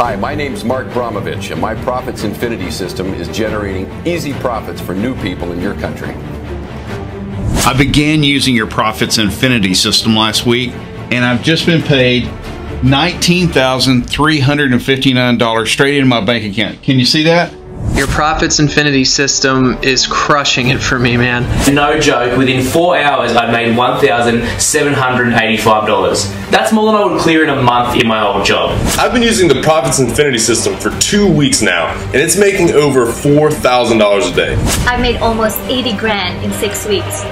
Hi, my name's Mark Bromovich, and my Profits Infinity system is generating easy profits for new people in your country. I began using your Profits Infinity system last week, and I've just been paid $19,359 straight into my bank account. Can you see that? Your Profits Infinity system is crushing it for me, man. No joke, within 4 hours I've made $1,785. That's more than I would clear in a month in my old job. I've been using the Profits Infinity system for 2 weeks now, and it's making over $4,000 a day. I've made almost 80 grand in 6 weeks.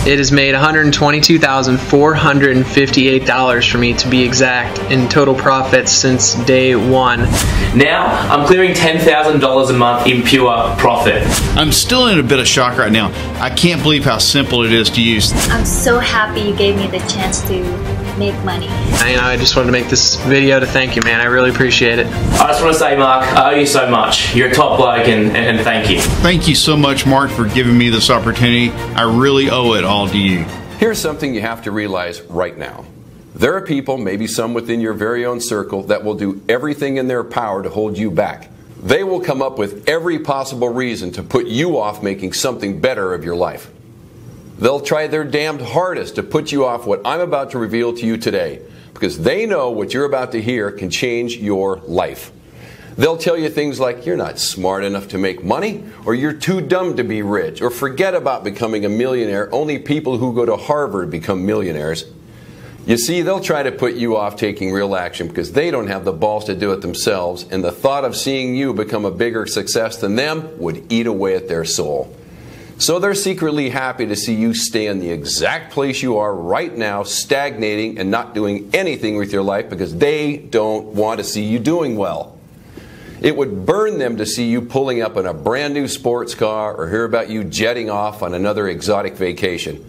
It has made $122,458 for me, to be exact, in total profits since day one. Now I'm clearing $10,000 a month in pure profit. I'm still in a bit of shock right now. I can't believe how simple it is to use. I'm so happy you gave me the chance to make money. I just wanted to make this video to thank you, man. I really appreciate it. I just want to say, Mark, I owe you so much. You're a top bloke, and thank you. Thank you so much, Mark, for giving me this opportunity. I really owe it all to you. Here's something you have to realize right now. There are people, maybe some within your very own circle, that will do everything in their power to hold you back. They will come up with every possible reason to put you off making something better of your life. They'll try their damned hardest to put you off what I'm about to reveal to you today, because they know what you're about to hear can change your life. They'll tell you things like, you're not smart enough to make money, or you're too dumb to be rich, or forget about becoming a millionaire. Only people who go to Harvard become millionaires. You see, they'll try to put you off taking real action because they don't have the balls to do it themselves, and the thought of seeing you become a bigger success than them would eat away at their soul. So they're secretly happy to see you stay in the exact place you are right now, stagnating and not doing anything with your life because they don't want to see you doing well. It would burn them to see you pulling up in a brand new sports car or hear about you jetting off on another exotic vacation.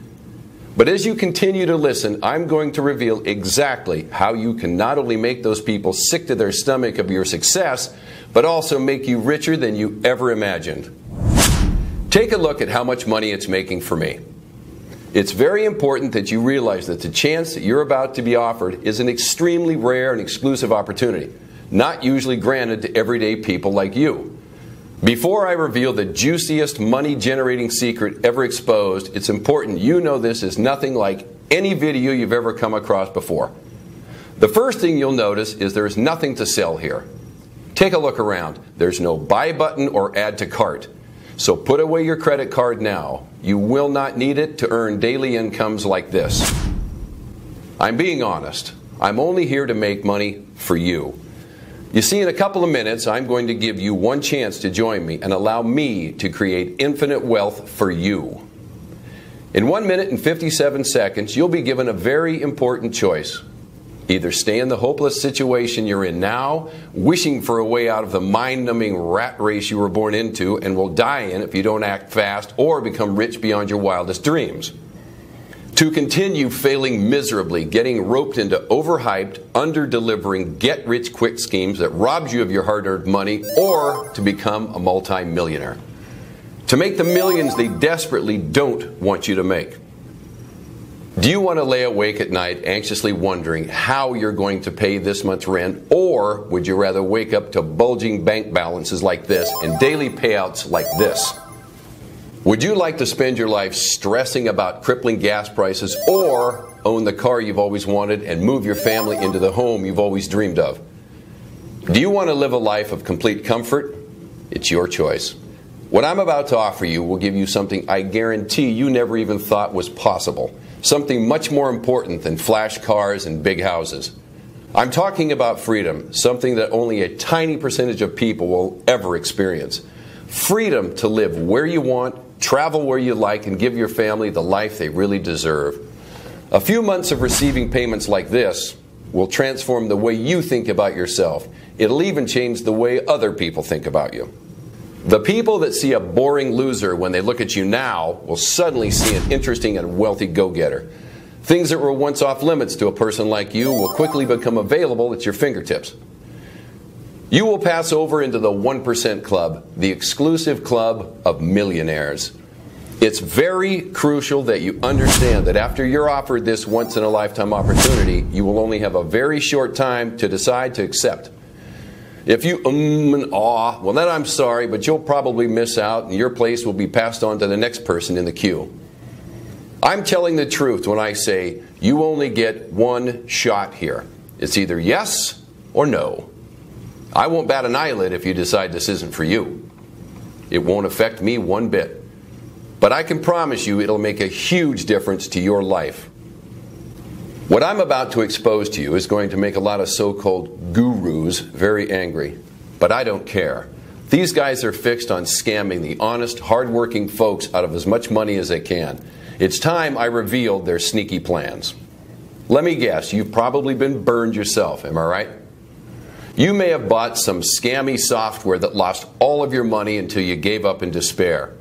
But as you continue to listen, I'm going to reveal exactly how you can not only make those people sick to their stomach of your success, but also make you richer than you ever imagined. Take a look at how much money it's making for me. It's very important that you realize that the chance that you're about to be offered is an extremely rare and exclusive opportunity, not usually granted to everyday people like you. Before I reveal the juiciest money-generating secret ever exposed, it's important you know this is nothing like any video you've ever come across before. The first thing you'll notice is there's nothing to sell here. Take a look around. There's no buy button or add to cart. So put away your credit card now. You will not need it to earn daily incomes like this. I'm being honest. I'm only here to make money for you. You see, in a couple of minutes, I'm going to give you one chance to join me and allow me to create infinite wealth for you. In 1 minute and 57 seconds, you'll be given a very important choice. Either stay in the hopeless situation you're in now, wishing for a way out of the mind-numbing rat race you were born into and will die in if you don't act fast, or become rich beyond your wildest dreams. To continue failing miserably, getting roped into overhyped, under-delivering, get-rich-quick schemes that robs you of your hard-earned money, or to become a multi-millionaire. To make the millions they desperately don't want you to make. Do you want to lay awake at night anxiously wondering how you're going to pay this month's rent, or would you rather wake up to bulging bank balances like this and daily payouts like this? Would you like to spend your life stressing about crippling gas prices, or own the car you've always wanted and move your family into the home you've always dreamed of? Do you want to live a life of complete comfort? It's your choice. What I'm about to offer you will give you something I guarantee you never even thought was possible. Something much more important than flash cars and big houses. I'm talking about freedom, something that only a tiny percentage of people will ever experience. Freedom to live where you want, travel where you like, and give your family the life they really deserve. A few months of receiving payments like this will transform the way you think about yourself. It'll even change the way other people think about you. The people that see a boring loser when they look at you now will suddenly see an interesting and wealthy go-getter. Things that were once off limits to a person like you will quickly become available at your fingertips. You will pass over into the 1% Club, the exclusive club of millionaires. It's very crucial that you understand that after you're offered this once-in-a-lifetime opportunity, you will only have a very short time to decide to accept. If you and ah, well then I'm sorry, but you'll probably miss out and your place will be passed on to the next person in the queue. I'm telling the truth when I say you only get one shot here. It's either yes or no. I won't bat an eyelid if you decide this isn't for you. It won't affect me one bit. But I can promise you it'll make a huge difference to your life. What I'm about to expose to you is going to make a lot of so-called gurus very angry. But I don't care. These guys are fixed on scamming the honest, hard-working folks out of as much money as they can. It's time I revealed their sneaky plans. Let me guess, you've probably been burned yourself, am I right? You may have bought some scammy software that lost all of your money until you gave up in despair.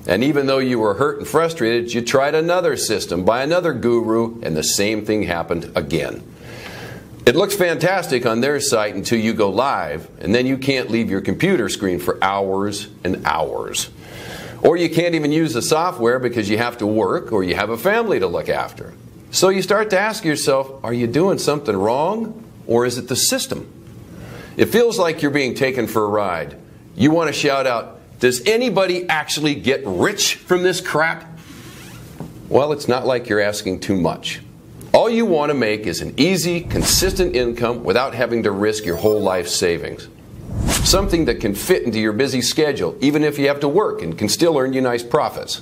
And even though you were hurt and frustrated, you tried another system by another guru, and the same thing happened again. It looks fantastic on their site until you go live, and then you can't leave your computer screen for hours and hours. Or you can't even use the software because you have to work or you have a family to look after. So you start to ask yourself, are you doing something wrong, or is it the system? It feels like you're being taken for a ride. You want to shout out, does anybody actually get rich from this crap? Well, it's not like you're asking too much. All you want to make is an easy, consistent income without having to risk your whole life savings. Something that can fit into your busy schedule, even if you have to work, and can still earn you nice profits.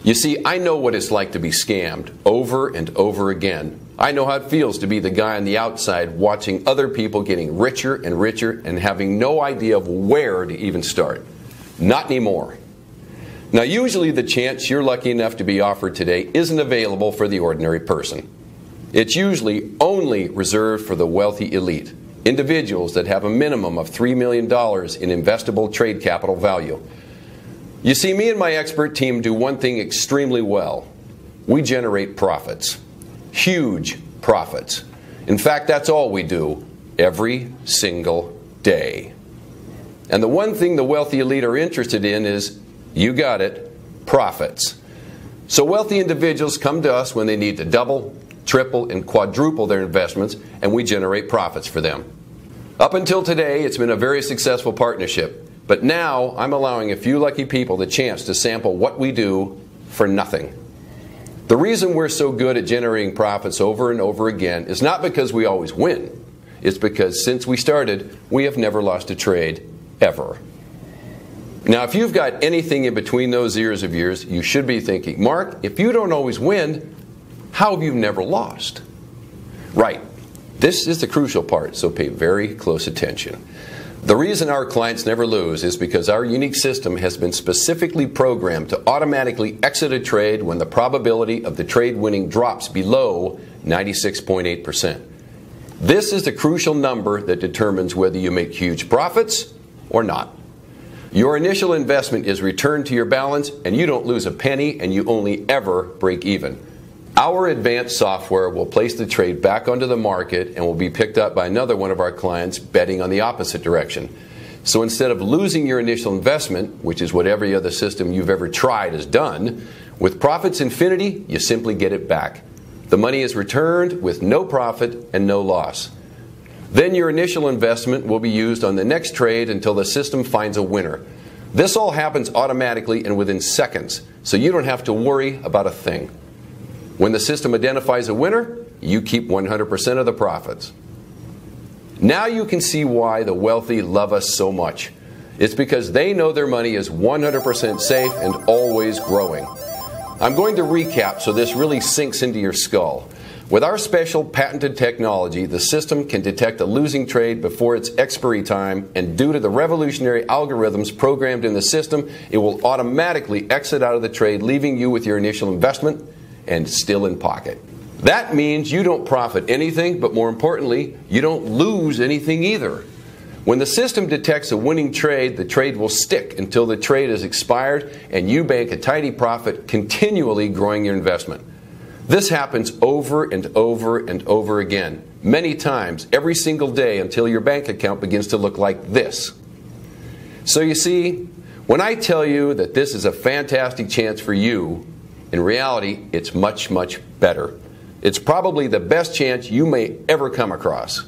You see, I know what it's like to be scammed over and over again. I know how it feels to be the guy on the outside watching other people getting richer and richer and having no idea of where to even start. Not anymore. Now, usually the chance you're lucky enough to be offered today isn't available for the ordinary person. It's usually only reserved for the wealthy elite, individuals that have a minimum of $3 million in investable trade capital value. You see, me and my expert team do one thing extremely well. We generate profits. Huge profits. In fact, that's all we do every single day. And the one thing the wealthy elite are interested in is, you got it, profits. So wealthy individuals come to us when they need to double, triple, and quadruple their investments, and we generate profits for them. Up until today, it's been a very successful partnership. But now, I'm allowing a few lucky people the chance to sample what we do for nothing. The reason we're so good at generating profits over and over again is not because we always win. It's because since we started, we have never lost a trade, ever. Now, if you've got anything in between those ears of yours, you should be thinking, Mark, if you don't always win, how have you never lost? Right. This is the crucial part, so pay very close attention. The reason our clients never lose is because our unique system has been specifically programmed to automatically exit a trade when the probability of the trade winning drops below 96.8%. This is the crucial number that determines whether you make huge profits or not. Your initial investment is returned to your balance, and you don't lose a penny, and you only ever break even. Our advanced software will place the trade back onto the market and will be picked up by another one of our clients betting on the opposite direction. So instead of losing your initial investment, which is what every other system you've ever tried has done, with Profits Infinity, you simply get it back. The money is returned with no profit and no loss. Then your initial investment will be used on the next trade until the system finds a winner. This all happens automatically and within seconds, so you don't have to worry about a thing. When the system identifies a winner, you keep 100% of the profits. Now you can see why the wealthy love us so much. It's because they know their money is 100% safe and always growing. I'm going to recap so this really sinks into your skull. With our special patented technology, the system can detect a losing trade before its expiry time, and due to the revolutionary algorithms programmed in the system, it will automatically exit out of the trade, leaving you with your initial investment and still in pocket. That means you don't profit anything, but more importantly, you don't lose anything either. When the system detects a winning trade, the trade will stick until the trade is expired, and you bank a tidy profit, continually growing your investment. This happens over and over and over again, many times, every single day, until your bank account begins to look like this. So you see, when I tell you that this is a fantastic chance for you, in reality, it's much, much better. It's probably the best chance you may ever come across.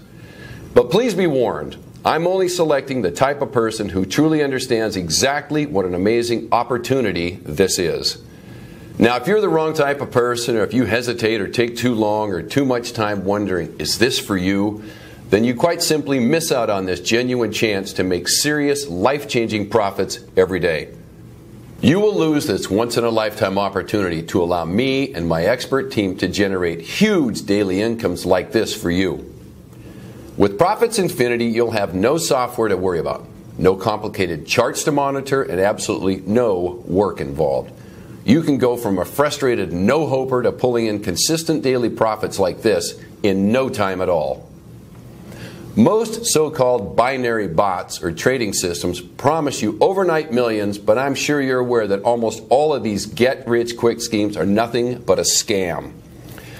But please be warned, I'm only selecting the type of person who truly understands exactly what an amazing opportunity this is. Now, if you're the wrong type of person, or if you hesitate or take too long or too much time wondering, is this for you? Then you quite simply miss out on this genuine chance to make serious, life-changing profits every day. You will lose this once-in-a-lifetime opportunity to allow me and my expert team to generate huge daily incomes like this for you. With Profits Infinity, you'll have no software to worry about, no complicated charts to monitor, and absolutely no work involved. You can go from a frustrated no-hoper to pulling in consistent daily profits like this in no time at all. Most so-called binary bots or trading systems promise you overnight millions, but I'm sure you're aware that almost all of these get-rich-quick schemes are nothing but a scam,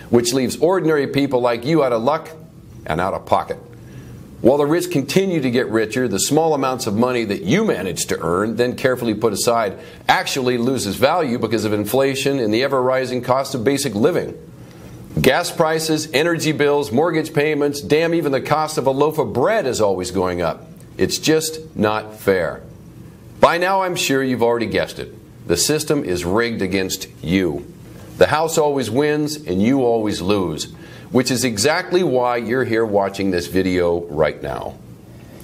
which leaves ordinary people like you out of luck and out of pocket. While the rich continue to get richer, the small amounts of money that you manage to earn, then carefully put aside, actually loses value because of inflation and the ever-rising cost of basic living. Gas prices, energy bills, mortgage payments, damn, even the cost of a loaf of bread is always going up. It's just not fair. By now, I'm sure you've already guessed it. The system is rigged against you. The house always wins and you always lose, which is exactly why you're here watching this video right now.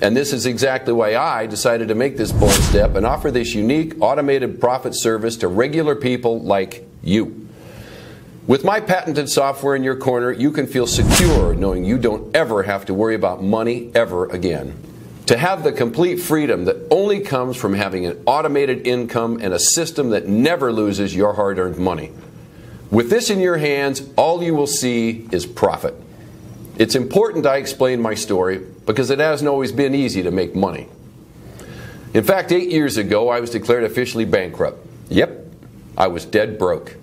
And this is exactly why I decided to make this bold step and offer this unique automated profit service to regular people like you. With my patented software in your corner, you can feel secure knowing you don't ever have to worry about money ever again. To have the complete freedom that only comes from having an automated income and a system that never loses your hard-earned money. With this in your hands, all you will see is profit. It's important I explain my story because it hasn't always been easy to make money. In fact, 8 years ago, I was declared officially bankrupt. Yep, I was dead broke.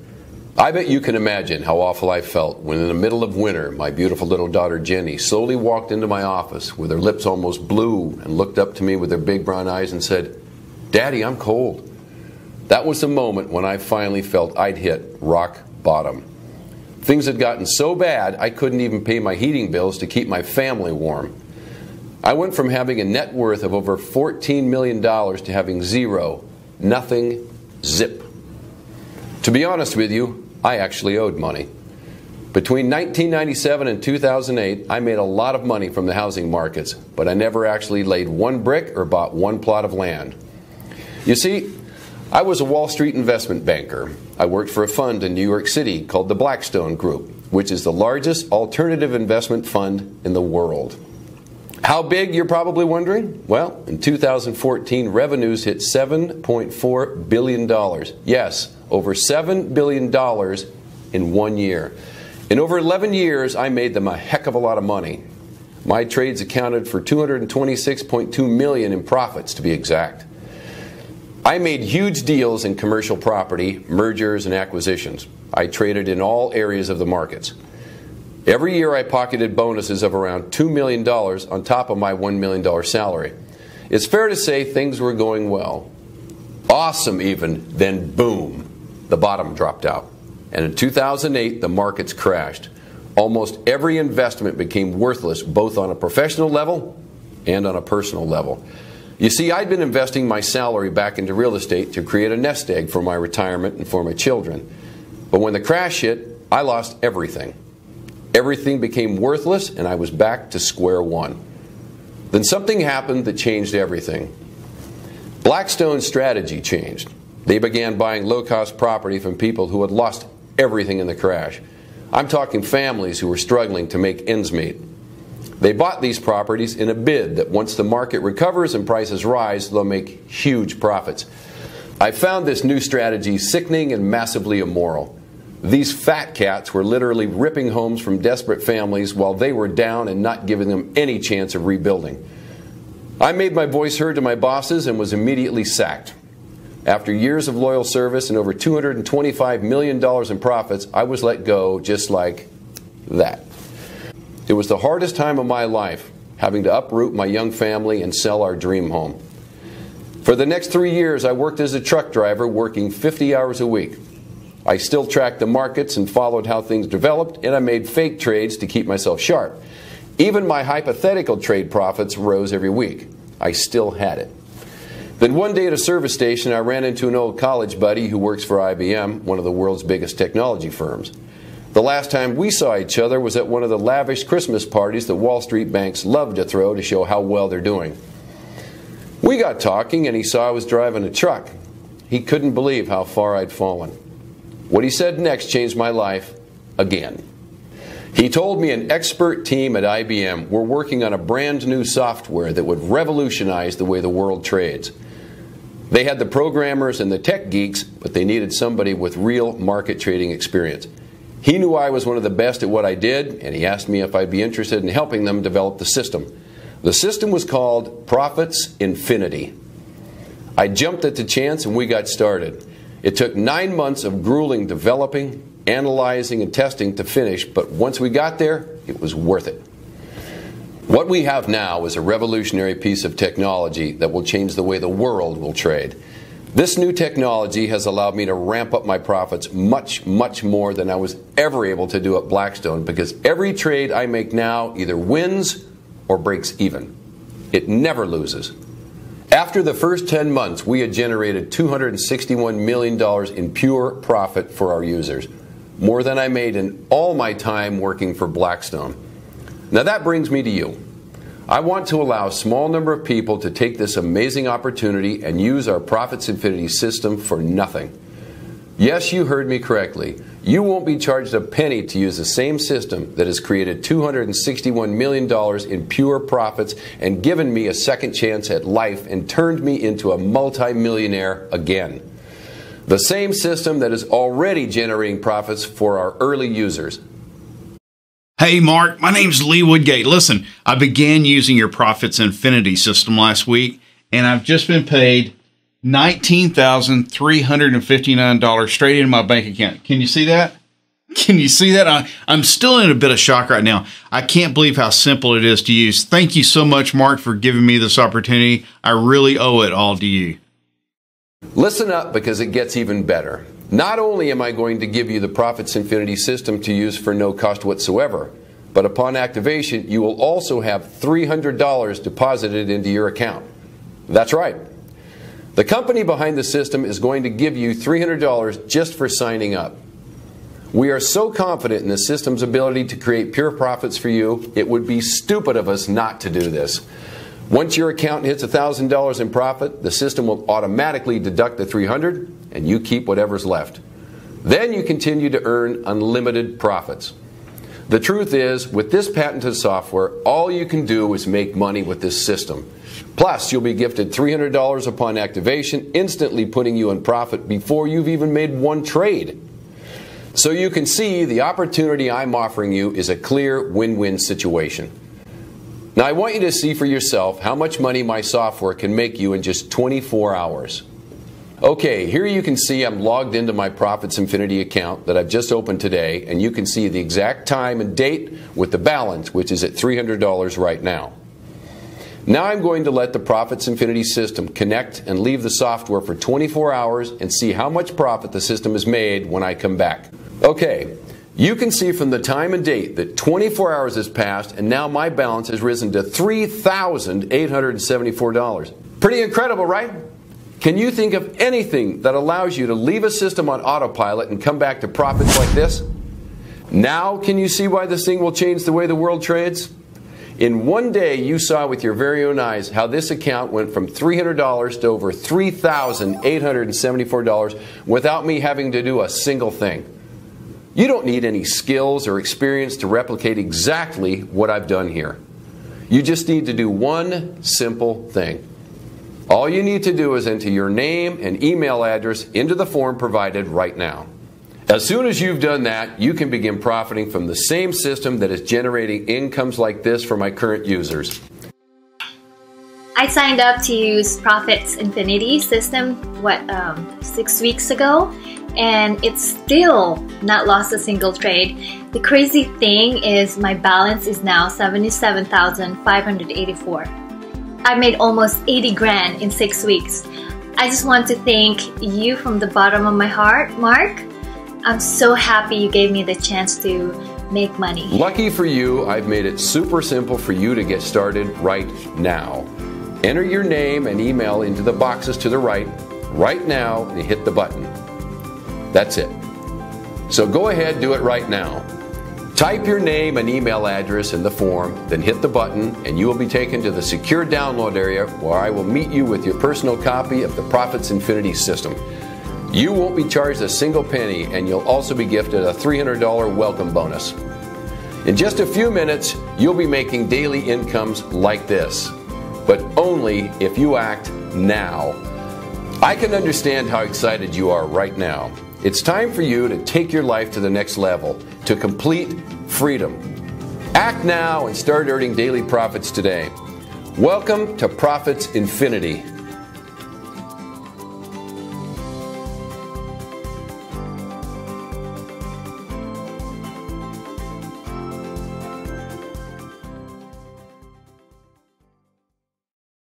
I bet you can imagine how awful I felt when in the middle of winter, my beautiful little daughter Jenny slowly walked into my office with her lips almost blue and looked up to me with her big brown eyes and said, "Daddy, I'm cold." That was the moment when I finally felt I'd hit rock bottom. Things had gotten so bad I couldn't even pay my heating bills to keep my family warm. I went from having a net worth of over $14 million to having zero, nothing, zip. To be honest with you, I actually owed money. Between 1997 and 2008, I made a lot of money from the housing markets, but I never actually laid one brick or bought one plot of land. You see, I was a Wall Street investment banker. I worked for a fund in New York City called the Blackstone Group, which is the largest alternative investment fund in the world. How big, you're probably wondering? Well, in 2014, revenues hit $7.4 billion. Yes, over $7 billion in 1 year. In over 11 years, I made them a heck of a lot of money. My trades accounted for $226.2 million in profits, to be exact. I made huge deals in commercial property, mergers, and acquisitions. I traded in all areas of the markets. Every year I pocketed bonuses of around $2 million on top of my $1 million salary. It's fair to say things were going well. Awesome even, then boom, the bottom dropped out. And in 2008, the markets crashed. Almost every investment became worthless, both on a professional level and on a personal level. You see, I'd been investing my salary back into real estate to create a nest egg for my retirement and for my children. But when the crash hit, I lost everything. Everything became worthless, and I was back to square one. Then something happened that changed everything. Blackstone's strategy changed. They began buying low-cost property from people who had lost everything in the crash. I'm talking families who were struggling to make ends meet. They bought these properties in a bid that once the market recovers and prices rise, they'll make huge profits. I found this new strategy sickening and massively immoral. These fat cats were literally ripping homes from desperate families while they were down and not giving them any chance of rebuilding. I made my voice heard to my bosses and was immediately sacked. After years of loyal service and over $225 million in profits, I was let go just like that. It was the hardest time of my life, having to uproot my young family and sell our dream home. For the next 3 years, I worked as a truck driver, working 50 hours a week. I still tracked the markets and followed how things developed, and I made fake trades to keep myself sharp. Even my hypothetical trade profits rose every week. I still had it. Then one day at a service station, I ran into an old college buddy who works for IBM, one of the world's biggest technology firms. The last time we saw each other was at one of the lavish Christmas parties that Wall Street banks love to throw to show how well they're doing. We got talking and he saw I was driving a truck. He couldn't believe how far I'd fallen. What he said next changed my life again. He told me an expert team at IBM were working on a brand new software that would revolutionize the way the world trades. They had the programmers and the tech geeks, but they needed somebody with real market trading experience. He knew I was one of the best at what I did, and he asked me if I'd be interested in helping them develop the system. The system was called Profits Infinity. I jumped at the chance and we got started. It took 9 months of grueling developing, analyzing, and testing to finish, but once we got there, it was worth it. What we have now is a revolutionary piece of technology that will change the way the world will trade. This new technology has allowed me to ramp up my profits much, much more than I was ever able to do at Blackstone, because every trade I make now either wins or breaks even. It never loses. After the first 10 months, we had generated $261 million in pure profit for our users, more than I made in all my time working for Blackstone. Now that brings me to you. I want to allow a small number of people to take this amazing opportunity and use our Profits Infinity system for nothing. Yes, you heard me correctly. You won't be charged a penny to use the same system that has created $261 million in pure profits and given me a second chance at life and turned me into a multi-millionaire again. The same system that is already generating profits for our early users. Hey Mark, my name's Lee Woodgate. Listen, I began using your Profits Infinity system last week, and I've just been paid $19,359 straight into my bank account. Can you see that? Can you see that? I'm still in a bit of shock right now. I can't believe how simple it is to use. Thank you so much, Mark, for giving me this opportunity. I really owe it all to you. Listen up, because it gets even better. Not only am I going to give you the Profits Infinity system to use for no cost whatsoever, but upon activation, you will also have $300 deposited into your account. That's right. The company behind the system is going to give you $300 just for signing up. We are so confident in the system's ability to create pure profits for you, it would be stupid of us not to do this. Once your account hits $1,000 in profit, the system will automatically deduct the $300 and you keep whatever's left. Then you continue to earn unlimited profits. The truth is, with this patented software, all you can do is make money with this system. Plus, you'll be gifted $300 upon activation, instantly putting you in profit before you've even made one trade. So you can see the opportunity I'm offering you is a clear win-win situation. Now I want you to see for yourself how much money my software can make you in just 24 hours. Okay, here you can see I'm logged into my Profits Infinity account that I've just opened today, and you can see the exact time and date with the balance, which is at $300 right now. Now I'm going to let the Profits Infinity system connect and leave the software for 24 hours and see how much profit the system has made when I come back. Okay. You can see from the time and date that 24 hours has passed, and now my balance has risen to $3,874. Pretty incredible, right? Can you think of anything that allows you to leave a system on autopilot and come back to profits like this? Now can you see why this thing will change the way the world trades? In one day, you saw with your very own eyes how this account went from $300 to over $3,874 without me having to do a single thing. You don't need any skills or experience to replicate exactly what I've done here. You just need to do one simple thing. All you need to do is enter your name and email address into the form provided right now. As soon as you've done that, you can begin profiting from the same system that is generating incomes like this for my current users. I signed up to use Profits Infinity system, 6 weeks ago, and it's still not lost a single trade. The crazy thing is my balance is now $77,584. I made almost 80 grand in 6 weeks. I just want to thank you from the bottom of my heart, Mark. I'm so happy you gave me the chance to make money. Lucky for you, I've made it super simple for you to get started right now. Enter your name and email into the boxes to the right now, and hit the button. That's it. So go ahead, do it right now. Type your name and email address in the form, then hit the button, and you will be taken to the secure download area where I will meet you with your personal copy of the Profits Infinity system. You won't be charged a single penny, and you'll also be gifted a $300 welcome bonus. In just a few minutes, you'll be making daily incomes like this, but only if you act now. I can understand how excited you are right now. It's time for you to take your life to the next level, to complete freedom. Act now and start earning daily profits today. Welcome to Profits Infinity.